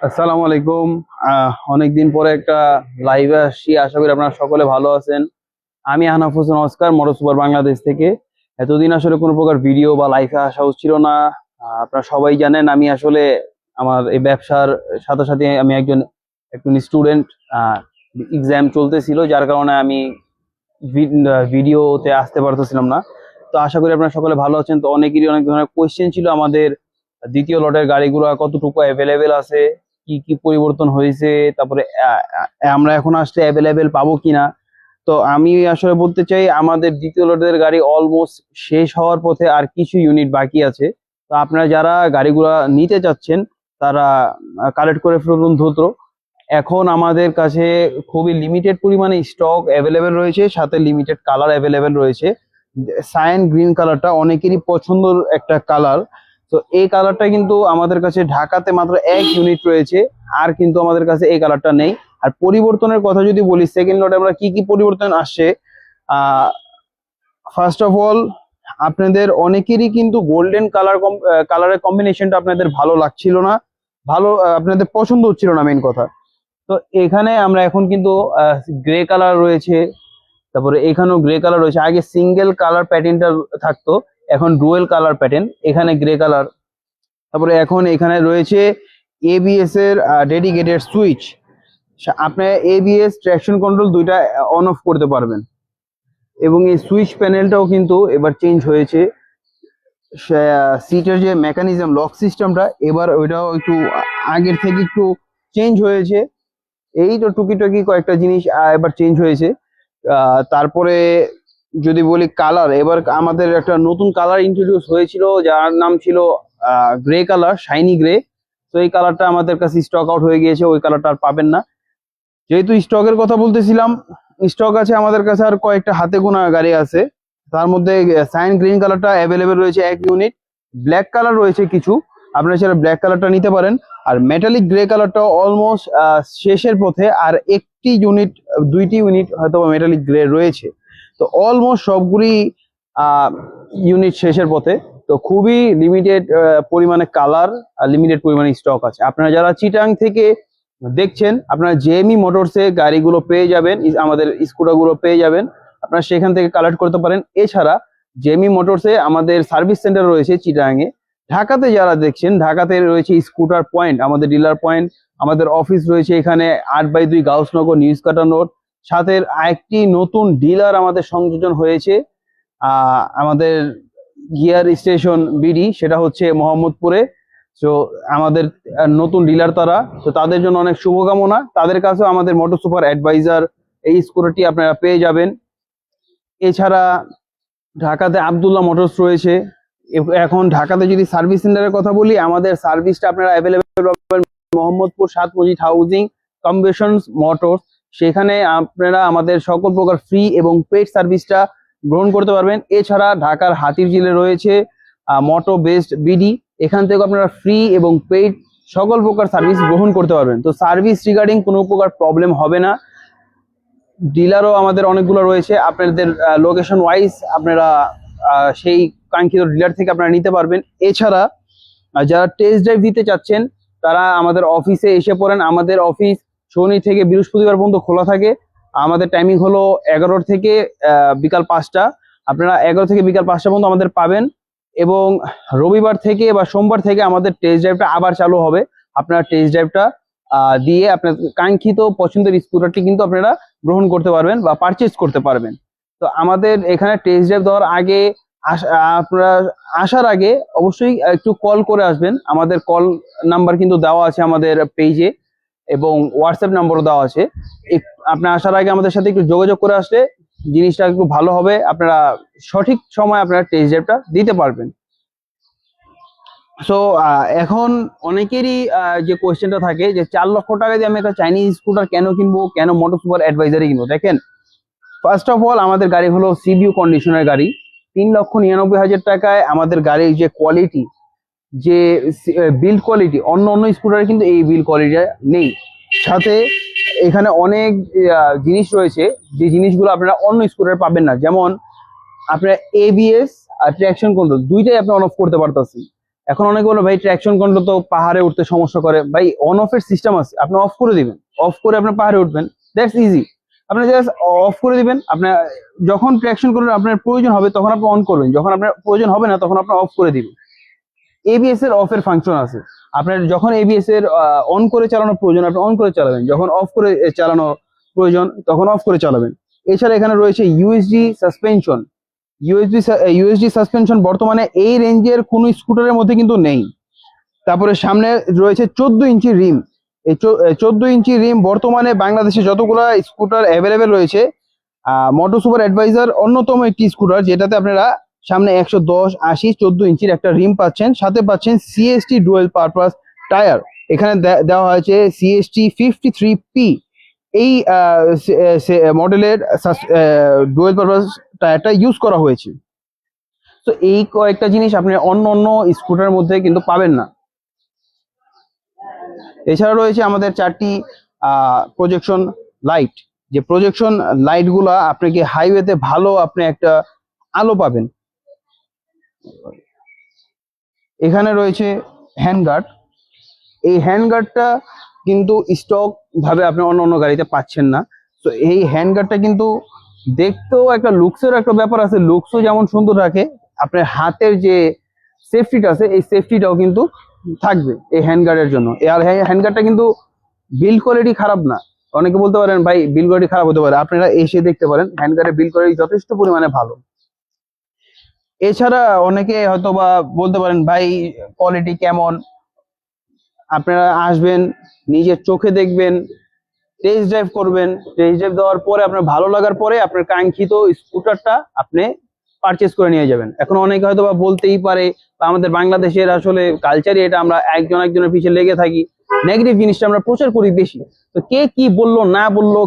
আসসালামু আলাইকুম। অনেকদিন পরে একটা লাইভে আসছি, আশা করি আপনারা সকলে ভালো আছেন। আমি Ahnaf Hossain Oscar, motor super Bangladesh থেকে। এতদিন আসলে কোনো প্রকার ভিডিও বা লাইভে আসা হচ্ছিল না। আপনারা সবাই জানেন আমি আসলে আমার এই ব্যবসার সাথে সাথে আমি একজন স্টুডেন্ট। এক্সাম চলতেছিল, যার কারণে আমি ভিডিওতে আসতে পারতেছিলাম না। তো আশা করি আপনারা সকলে ভালো আছেন। তো অনেকেরই অনেক ধরনের কোয়েশ্চেন ছিল, আমাদের দ্বিতীয় লটের গাড়িগুলো কতটুকু অ্যাভেলেবেল আছে, কি কি পরিবর্তন হয়েছে, তারপরে আমরা এখন আসলে অ্যাভেলেবেল পাবো কিনা। তো আমি আসলে বলতে চাই, আমাদের দ্বিতীয় লটের গাড়ি অলমোস্ট শেষ হওয়ার পথে, আর কিছু ইউনিট বাকি আছে। তো আপনারা যারা গাড়িগুলা নিতে চাচ্ছেন তারা কালেক্ট করে ফেলুন দ্রুত। এখন আমাদের কাছে খুবই লিমিটেড পরিমাণে স্টক অ্যাভেলেবেল রয়েছে, সাথে লিমিটেড কালার অ্যাভেলেবেল রয়েছে। সায়ান গ্রিন কালারটা অনেকেরই পছন্দের একটা কালার। তো এই কালারটা কিন্তু আমাদের কাছে ঢাকাতে মাত্র এক ইউনিট রয়েছে, আর কিন্তু আমাদের কাছে এই কালারটা নেই। আর পরিবর্তনের কথা যদি বলি, সেকেন্ড লটে আমরা কি কি পরিবর্তন আসছে। ফার্স্ট অফ অল, আপনাদের অনেকেরই কিন্তু গোল্ডেন কালারের কম্বিনেশনটা আপনাদের ভালো লাগছিল না, আপনাদের পছন্দ হচ্ছিল না মেইন কথা। তো এখানে আমরা এখন কিন্তু গ্রে কালার রয়েছে, তারপরে এখানেও গ্রে কালার রয়েছে। আগে সিঙ্গেল কালার প্যাটার্নটা থাকতো, এখন ডুয়েল কালার প্যাটার্ন, এখানে গ্রে কালার। তারপরে এখন এখানে রয়েছে এবিএস এর ডেডিকেটেড সুইচ। আপনি এবিএস ট্র্যাকশন কন্ট্রোল দুইটা অন অফ করতে পারবেন। এবং এই সুইচ প্যানেলটাও কিন্তু এবার চেঞ্জ হয়েছে। সিটের যে মেকানিজম লক সিস্টেমটা, এবার ওইটাও একটু আগের থেকে একটু চেঞ্জ হয়েছে। এই তো টুকিটাকি কয়েকটা জিনিস এবার চেঞ্জ হয়েছে। তারপরে যদি বলি কালার, এবার আমাদের একটা নতুন কালার ইন্ট্রোডিউস হয়েছিল, যার নাম ছিল গ্রে কালার, শাইনি গ্রে। তো এই কালারটা আমাদের কাছে স্টক আউট হয়ে গিয়েছে, ওই কালারটা আর পাবেন না। যেহেতু স্টকের কথা বলতেছিলাম, স্টক আছে আমাদের কাছে আর কয়েকটা হাতে গোনা গাড়ি আছে। তার মধ্যে সাইন গ্রিন কালারটা অ্যাভেলেবেল রয়েছে এক ইউনিট, ব্ল্যাক কালার রয়েছে কিছু, আপনারা সেটা ব্ল্যাক কালারটা নিতে পারেন। আর মেটালিক গ্রে কালারটা অলমোস্ট শেষের পথে, আর দুইটি ইউনিট হয়তো মেটালিক গ্রে রয়েছে। তো অলমোস্ট সবগুলি ইউনিট শেষের পথে। তো খুবই লিমিটেড পরিমাণে কালার আর লিমিটেড পরিমাণে স্টক আছে। আপনারা যারা চিটাং থেকে দেখছেন, আপনারা জেএমই মোটরসে গাড়িগুলো পেয়ে যাবেন, আমাদের স্কুটারগুলো পেয়ে যাবেন, আপনারা সেখান থেকে কালেক্ট করতে পারেন। এছাড়া জেএমই মোটরসে আমাদের সার্ভিস সেন্টার রয়েছে চিটাংয়ে। ঢাকাতে যারা দেখছেন, ঢাকাতে রয়েছে স্কুটার পয়েন্ট, আমাদের ডিলার পয়েন্ট, আমাদের অফিস রয়েছে এখানে 8/2 গাউসনগর নিউজ কাটা রোড। সাথে একটি নতুন ডিলার আমাদের সংযোজন হয়েছে, আমাদের গিয়ার স্টেশন বিডি, সেটা হচ্ছে মোহাম্মদপুরে। তো আমাদের নতুন ডিলার তারা, তো তাদের জন্য অনেক শুভকামনা। তাদের কাছেও আমাদের মোটর সুপার অ্যাডভাইজার এই স্কুটারটি আপনারা পেয়ে যাবেন। এছাড়া ঢাকাতে আব্দুল্লাহ মোটরস রয়েছে। এখন ঢাকাতে যদি সার্ভিস সেন্টারের কথা বলি, আমাদের সার্ভিসটা আপনারা অ্যাভেলেবেল পাবেন মোহাম্মদপুর 7 মসজিদ হাউজিং কম্বিনেশনস মোটরস। সেখানে আপনারা আমাদের সকল প্রকার ফ্রি এবং পেড সার্ভিসটা গ্রহণ করতে পারবেন। এছাড়া ঢাকার হাতিরঝিলে রয়েছে মোটো বেস্ট বিডি, এখান থেকে আপনারা ফ্রি এবং পেইড সকল প্রকার সার্ভিস গ্রহণ করতে পারবেন। তো সার্ভিস রিগার্ডিং কোনো প্রকার প্রবলেম হবে না। ডিলারও আমাদের অনেকগুলো রয়েছে, আপনাদের লোকেশন ওয়াইজ আপনারা সেই কাঙ্ক্ষিত ডিলার থেকে আপনারা নিতে পারবেন। এছাড়া যারা টেস্ট ড্রাইভ দিতে চাচ্ছেন, তারা আমাদের অফিসে এসে পড়েন। আমাদের অফিস শনি থেকে বৃহস্পতিবার পর্যন্ত খোলা থাকে। আমাদের টাইমিং হলো 11 থেকে বিকাল 5টা। আপনারা 11 থেকে বিকাল 5টা পর্যন্ত আমাদের পাবেন। এবং রবিবার থেকে বা সোমবার থেকে আমাদের টেস্ট ড্রাইভটা আবার চালু হবে। আপনারা টেস্ট ড্রাইভটা দিয়ে আপনার কাঙ্ক্ষিত পছন্দের স্কুটারটি কিন্তু আপনারা গ্রহণ করতে পারবেন বা পারচেজ করতে পারবেন। তো আমাদের এখানে টেস্ট ড্রাইভ দেওয়ার আগে, আপনারা আসার আগে অবশ্যই একটু কল করে আসবেন। আমাদের কল নাম্বার কিন্তু দেওয়া আছে আমাদের পেজে, এবং হোয়াটসঅ্যাপ নাম্বারও দেওয়া আছে। আপনার আসার আগে আমাদের সাথে একটু যোগাযোগ করে আসলে জিনিসটা একটু ভালো হবে, আপনারা সঠিক সময় আপনারা টেস্ট ড্রাইভটা দিতে পারবেন। সো এখন অনেকেরই যে কোয়েশ্চেনটা থাকে যে 4 লক্ষ টাকা দিয়ে আমি একটা চাইনিজ স্কুটার কেন কিনবো, কেন মোটর সুপার অ্যাডভাইজারি কিনবো। দেখেন, ফার্স্ট অফ অল, আমাদের গাড়ি হলো সিবিইউ কন্ডিশনের গাড়ি। 3,99,000 টাকায় আমাদের গাড়ির যে কোয়ালিটি, যে বিল্ড কোয়ালিটি, অন্য স্কুটারে কিন্তু এই বিল্ড কোয়ালিটি নেই। সাথে এখানে অনেক জিনিস রয়েছে, যে জিনিসগুলো আপনারা অন্য স্কুটারে পাবেন না। যেমন আপনার এবিএস আর ট্র্যাকশন কন্ট্রোল দুইটাই আপনি অন অফ করতে পারতেছেন। এখন অনেকে বলে ভাই ট্র্যাকশন কন্ট্রোল তো পাহাড়ে উঠতে সমস্যা করে, ভাই অন অফ এর সিস্টেম আছে, আপনি অফ করে দিবেন, অফ করে আপনি পাহাড়ে উঠবেন, দ্যাটস ইজি। আপনি জাস্ট অফ করে দিবেন, আপনার যখন ট্র্যাকশন কন্ট্রোল আপনার প্রয়োজন হবে তখন আপনি অন করবেন, যখন আপনার প্রয়োজন হবে না তখন আপনি অফ করে দিবেন। এবিএস এর অফ এর ফাংশন আছে, আপনার যখন এবিএস এর অন করে চালানোর প্রয়োজন আপনি অন করে চালাবেন, যখন অফ করে চালানো প্রয়োজন তখন অফ করে চালাবেন। এছাড়া এখানে রয়েছে ইউএসডি সাসপেনশন। ইউএসডি সাসপেনশন বর্তমানে এই রেঞ্জের কোনো স্কুটারের মধ্যে কিন্তু নেই। তারপরে সামনে রয়েছে 14 ইঞ্চি রিম। এই 14 ইঞ্চি রিম বর্তমানে বাংলাদেশে যতগুলা স্কুটার অ্যাভেলেবেল রয়েছে, মোটর সুপার অ্যাডভাইজার অন্যতম একটি স্কুটার যেটাতে আপনারা সামনে 110, 80, 14 ইঞ্চির একটা রিম পাচ্ছেন, সাথে পাচ্ছেন সিএসটি ডুয়েল পারপাস টায়ার। এখানে দেওয়া হয়েছে সিএসটি 53P। এই মডেলের ডুয়েল পারপাস টায়ারটা ইউজ করা হয়েছে। তো এই কয়েকটা জিনিস আপনি অন্য অন্য স্কুটারের মধ্যে কিন্তু পাবেন না। এছাড়া রয়েছে আমাদের 4টি প্রজেকশন লাইট, যে প্রজেকশন লাইট গুলা আপনাকে হাইওয়েতে ভালো আপনি একটা আলো পাবেন। এখানে রয়েছে হ্যান্ডগার্ড। এই হ্যান্ডগার্ডটা কিন্তু স্টক ভাবে আপনি অন্য অন্য গাড়িতে পাচ্ছেন না। তো এই হ্যান্ডগার্ডটা কিন্তু দেখতেও একটা লুকসের একটা ব্যাপার আছে, লুকসও যেমন সুন্দর রাখে, আপনার হাতের যে সেফটিটা আছে এই সেফটিটাও কিন্তু থাকবে এই হ্যান্ডগার্ডের জন্য। আর হ্যান্ডগার্ডটা কিন্তু বিল্ড কোয়ালিটি খারাপ না। অনেকে বলতে পারেন ভাই বিল্ড কোয়ালিটি খারাপ হতে পারে, আপনারা এসে দেখতে পারেন হ্যান্ডগার্ডের বিল্ড কোয়ালিটি যথেষ্ট পরিমাণে ভালো। এছাড়া অনেকে হয়তো বা বলতে পারেন ভাই কোয়ালিটি কেমন, আপনারা আসবেন, নিজের চোখে দেখবেন, টেস্ট ড্রাইভ করবেন, টেস্ট ড্রাইভ দেওয়ার পরে আপনার ভালো লাগার পরে আপনার কাঙ্ক্ষিত স্কুটারটা আপনি পারচেজ করে নিয়ে যাবেন। এখন অনেকে হয়তো বা বলতেই পারে, বা আমাদের বাংলাদেশের আসলে কালচারই এটা, আমরা একজনের পিছিয়ে লেগে থাকি, নেগেটিভ জিনিসটা আমরা প্রচার করি বেশি। তো কে কি বললো না বললো,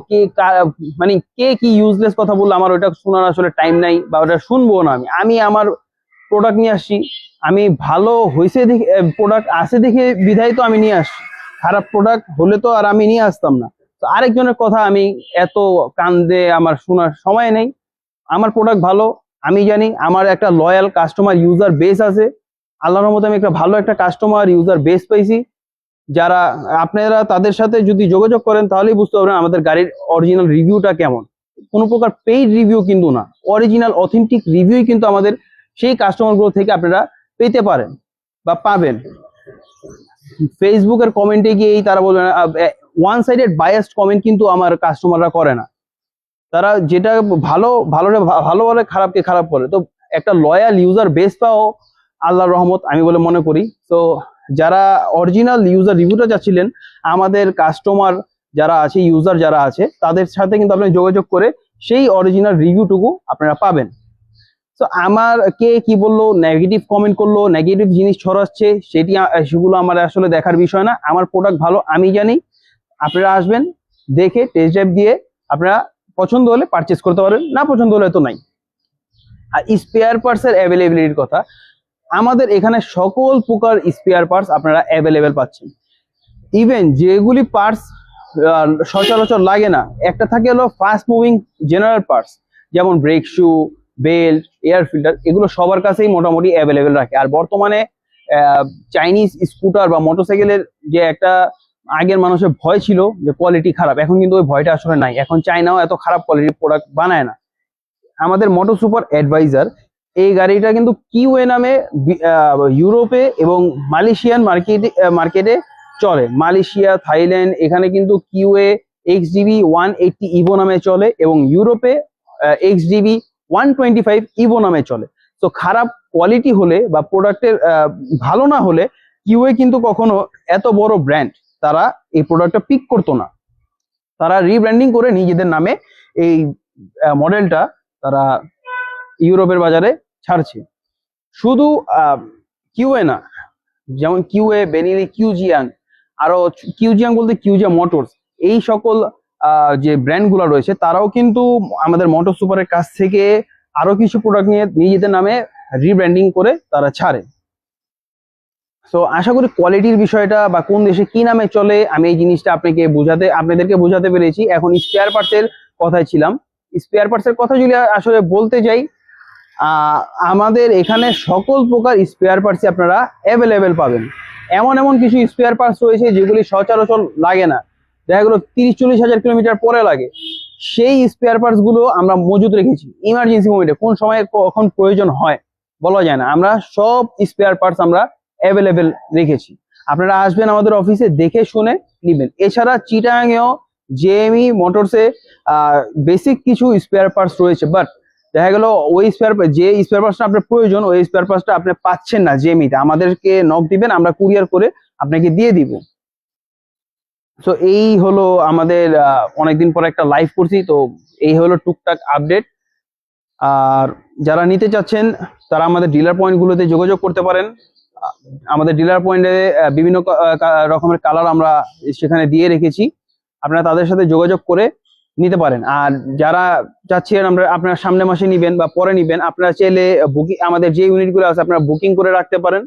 মানে কে কি ইউজলেস কথা বললো, আমার ওটা শোনার আসলে টাইম নাই, বা ওটা শুনবো না। আমি আমার প্রোডাক্ট নিয়ে আসছি, আমি ভালো হয়েছে দেখে, প্রোডাক্ট আছে দেখে বিধায় তো আমি নিয়ে আসছি, খারাপ প্রোডাক্ট হলে তো আর আমি নিয়ে আসতাম না। তো আরেকজনের কথা আমি এত কান দিয়ে আমার শোনার সময় নেই। আমার প্রোডাক্ট ভালো, আমি জানি, আমার একটা লয়াল কাস্টমার ইউজার বেস আছে, আল্লাহর রহমতে আমি একটা ভালো একটা কাস্টমার ইউজার বেস পাইছি, যারা আপনারা তাদের সাথে যদি যোগাযোগ করেন তাহলেই বুঝতে পারবেন আমাদের গাড়ির অরিজিনাল রিভিউটা কেমন। কোনো প্রকার পেইড রিভিউ কিন্তু না, অরিজিনাল অথেন্টিক রিভিউই কিন্তু আমাদের সেই কাস্টমারগুলো থেকে আপনারা পেতে পারেন বা পাবেন। ফেসবুকের কমেন্টে গিয়েই তারা বলবেন, ওয়ান সাইডেড বায়াসড কমেন্ট কিন্তু আমার কাস্টমাররা করে না, তারা যেটা ভালো ভালো বলে, খারাপকে খারাপ বলে। তো একটা লয়াল ইউজার বেস পাও আল্লাহর রহমত আমি বলে মনে করি। তো যারা অরিজিনাল ইউজার রিভিউটা চাচ্ছিলেন, আমাদের কাস্টমার যারা আছে, ইউজার যারা আছে, তাদের সাথে কিন্তু আপনি যোগাযোগ করে সেই অরিজিনাল রিভিউটুকু আপনারা পাবেন। তো আমার কে কি বললো, নেগেটিভ কমেন্ট করলো, নেগেটিভ জিনিস ছড়াচ্ছে, সেগুলো আমার আসলে দেখার বিষয় না। আমার প্রোডাক্ট ভালো আমি জানি, আপনারা আসবেন, দেখে টেস্ট ড্রাইভ দিয়ে আপনারা পছন্দ হলে পারচেস করতে পারেন, না পছন্দ হলে তো নাই। আর স্পেয়ার পার্টসের অ্যাভেলেবিলিটির কথা, আমাদের এখানে সকল প্রকার স্পেয়ার পার্টস আপনারা অ্যাভেলেবেল পাচ্ছেন। ইভেন যেগুলি পার্টস সচরাচর লাগে না, একটা থাকে হলো ফাস্ট মুভিং জেনারেল পার্টস, যেমন brake shoe, belt, air filter, এগুলো সবার কাছেই মোটামুটি অ্যাভেলেবেল রাখে। আর বর্তমানে চাইনিজ স্কুটার বা মোটরসাইকেলের যে একটা আগের মানুষের ভয় ছিল যে কোয়ালিটি খারাপ, এখন কিন্তু ওই ভয়টা আসলে নাই। এখন চায়নাও এত খারাপ কোয়ালিটির প্রোডাক্ট বানায় না। আমাদের মোটর সুপার অ্যাডভাইজার এই গাড়িটা কিন্তু কিউএ নামে ইউরোপে এবং মালয়েশিয়ান মার্কেটে চলে। মালয়েশিয়া, থাইল্যান্ড, এখানে কিন্তু কিউএ XDB 180 ইভো নামে চলে, এবং ইউরোপে XDB 125 ইভো নামে চলে। তো খারাপ কোয়ালিটি হলে বা প্রোডাক্টের ভালো না হলে কিউএ কিন্তু কখনো এত বড় ব্র্যান্ড তারা এই প্রোডাক্টটা পিক করতো না, তারা রিব্র্যান্ডিং করে নিজেদের নামে এই মডেলটা তারা ইউরোপের বাজারে ছাড়ছে। শুধু কিউএ না, যেমন কিউএ, বেনিলি, কিউজিয়াং, আরো কিউজিয়াং বলতে কিউজিয়া মোটরস, এই সকল যে ব্র্যান্ডগুলো রয়েছে তারাও কিন্তু আমাদের মোটর সুপারের কাছ থেকে আরো কিছু প্রোডাক্ট নিয়ে নিজেদের নামে রিব্র্যান্ডিং করে তারা ছাড়ে। তো আশা করি কোয়ালিটির বিষয়টা বা কোন দেশে কি নামে চলে আমি এই জিনিসটা আপনাদেরকে বোঝাতে পেরেছি। এখন স্পেয়ার পার্টসের কথায় ছিলাম। স্পেয়ার পার্টসের কথা যদি আসলে বলতে যাই, আহ, আমাদের এখানে সকল প্রকার স্পেয়ার পার্টস আপনারা অ্যাভেলেবেল পাবেন। এমন এমন কিছু স্পেয়ার পার্টস রয়েছে যেগুলি সচরাচর লাগে না, দেখা গেলো 30-40 হাজার কিলোমিটার পরে লাগে। সেই স্পেয়ার পার্টস গুলো আমরা মজুত রেখেছি ইমার্জেন্সি মোমেন্টে, কোন সময় কখন প্রয়োজন হয় বলা যায় না। আমরা সব স্পেয়ার পার্টস আমরা অ্যাভেলেবেল রেখেছি। আপনারা আসবেন আমাদের অফিসে, দেখে শুনে নিবেন। এছাড়া চিটাগাংয়েও জেএমই মোটরসে বেসিক কিছু স্পেয়ার পার্টস রয়েছে, বাট দেখা গেল ওই যে স্পেয়ার পার্টসটা আপনার প্রয়োজন, ওই স্পেয়ার পার্টসটা আপনি পাচ্ছেন না জেএমইতে, আমাদেরকে নক দিবেন, আমরা কুরিয়ার করে আপনাকে দিয়ে দিব। তো এই হলো আমাদের অনেকদিন পর একটা লাইভ করছি, তো এই হলো টুকটাক আপডেট। আর যারা নিতে চাচ্ছেন তারা আমাদের ডিলার পয়েন্ট গুলোতে যোগাযোগ করতে পারেন। আমাদের ডিলার পয়েন্টে বিভিন্ন রকমের কালার আমরা সেখানে দিয়ে রেখেছি, আপনারা তাদের সাথে যোগাযোগ করে নিতে পারেন। আর যারা চাচ্ছেন আমরা আপনারা সামনে মাসে নিবেন বা পরে নিবেন, আপনারা চাইলে বুকিং, আমাদের যে ইউনিটগুলো আছে আপনারা বুকিং করে রাখতে পারেন,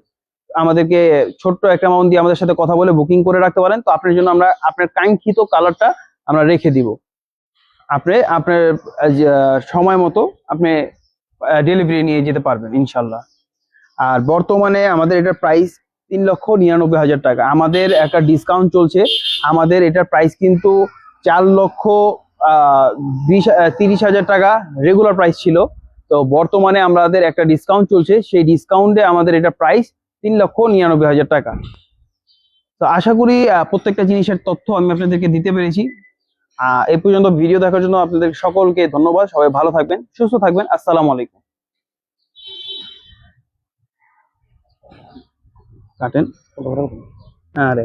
আমাদেরকে ছোট্ট একটা অ্যামাউন্ট দিয়ে আমাদের সাথে কথা বলে বুকিং করে রাখতে পারেন। তো আপনার জন্য আমরা আপনার কাঙ্ক্ষিত কালারটা আমরা রেখে দিব, আপনি আপনার সময় মতো আপনি ডেলিভারি নিয়ে যেতে পারবেন ইনশাল্লাহ। আর বর্তমানে আমাদের এটার প্রাইস 3,99,000 টাকা। আমাদের একটা ডিসকাউন্ট চলছে, আমাদের এটার প্রাইস কিন্তু 4,30,000 টাকা রেগুলার প্রাইস ছিল। তো বর্তমানে আমাদের একটা ডিসকাউন্ট চলছে, সেই ডিসকাউন্টে আমাদের এটা প্রাইস 3,99,000 টাকা। তো আশা করি প্রত্যেকটা জিনিসের তথ্য আমি আপনাদেরকে দিতে পেরেছি। এই পর্যন্ত ভিডিও দেখার জন্য আপনাদের সকলকে ধন্যবাদ। সবাই ভালো থাকবেন, সুস্থ থাকবেন। আসসালামু আলাইকুম। কাটেন। হ্যাঁ রে।